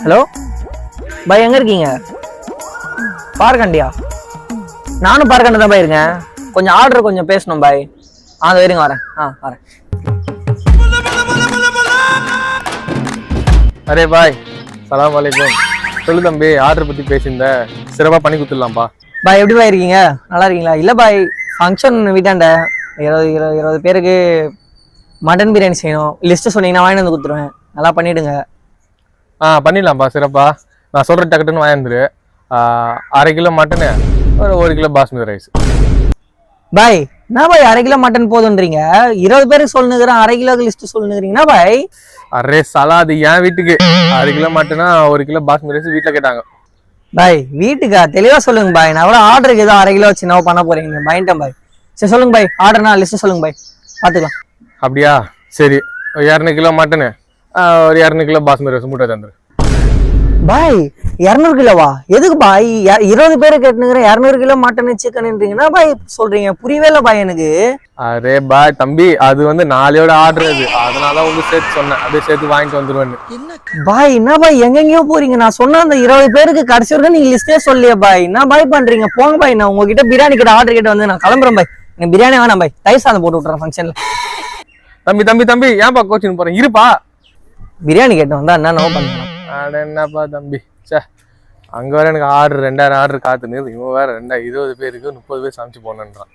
Hello பாய், எங்க இருக்கீங்க? பார்க்கண்டியா? நானும் பார்க்கண்ட தான் பாய் இருக்கேன். கொஞ்சம் ஆர்டர் கொஞ்சம் பேசணும் பாய். அதை இருங்க, வரேன். வரேன். அரே பாய், சலாம் வலைக்கும். சொல்லு தம்பி, ஆர்டர் பத்தி பேசியிருந்த சிறப்பா பண்ணி கொடுத்துடலாம்ப்பா. பாய் எப்படி பாய் இருக்கீங்க? நல்லா இருக்கீங்களா? இல்லை பாய், ஃபங்க்ஷன் வீட்டாண்ட 20 பேருக்கு மட்டன் பிரியாணி செய்யணும். லிஸ்ட்டு சொன்னீங்கன்னா வாங்கி வந்து கொடுத்துருவேன். நல்லா பண்ணிவிடுங்க. பண்ணிடலாம்ப்பா சிறப்பா. நான் சொல்கிற டக்குன்னு வாங்கிந்துரு. 1/2 கிலோ மட்டனு, ஒரு 1 கிலோ பாஸ்மதி ரைஸ். பாய் என்ன பாய் 1/2 கிலோ மட்டன் போதுன்றீங்க? 20 பேருக்கு சொல்லுங்கிறேன், 1/2 கிலோக்கு லிஸ்ட்டு சொல்லுங்கிறீங்கன்னா பாய். அரே சலாது, என் வீட்டுக்கு 1/2 கிலோ மட்டனா 1 கிலோ பாஸ்மதி ரைஸ் வீட்டில் கேட்டாங்க. பாய் வீட்டுக்கா? தெளிவாக சொல்லுங்க பாய். நான் கூட ஆர்டருக்கு ஏதோ 1/2 கிலோ வச்சு என்ன பண்ண போறீங்க? பயன்ட்டேன் பாய். சரி சொல்லுங்க பாய், ஆர்டர்னா லிஸ்ட்டு சொல்லுங்க பாய், பார்த்துக்கலாம். அப்படியா? சரி, 200 கிலோ மட்டனு, ஒரு 200 கிலோ பாஸ்மதி ரைஸ் மூட்டை தந்துரு. பாய் 200 கிலோவா? எதுக்கு பாய்? 20 பேரு கேட்டுனுங்கிறேன், 200 கிலோ மட்டன் சிக்கன்ன்றீங்கன்னா பாய் சொல்றீங்க? புரியவே இல்லை பாய் எனக்கு. அரே பாய் தம்பி, அது வந்து நாளையோட ஆர்டர் அது, அதனால உங்களுக்கு சேர்த்து சொன்னேன், அப்படியே சேர்த்து வாங்கிட்டு வந்துருவேன்னு. பாய் என்ன பாய் எங்கெங்கயோ போறீங்க? நான் சொன்ன அந்த 20 பேருக்கு கடைசி வரைக்கும் நீங்க லிஸ்டே சொல்லியா பாய்? என்ன பாய் பண்றீங்க? போங்க பாய், நான் உங்ககிட்ட பிரியாணி கிட்ட ஆர்டர் கிட்ட வந்து நான் கிளம்புறேன் பாய். எனக்கு பிரியாணி வேணாம் பாய், தயிர் சாதம் போட்டு விட்டுறேன் ஃபங்க்ஷன்ல. தம்பி தம்பி தம்பி, ஏன்பா கோச்சின்னு போறேன்? இருப்பா, பிரியாணி கேட்டு வந்தா என்ன நோ பண்ணுறேன். அட என்னப்பா தம்பி, சே அங்க வர எனக்கு 2000 ஆர்டர் காத்துன்னு, இவன் வேற 20 பேருக்கு 30 பேர் சமைச்சு போனேன்றான்.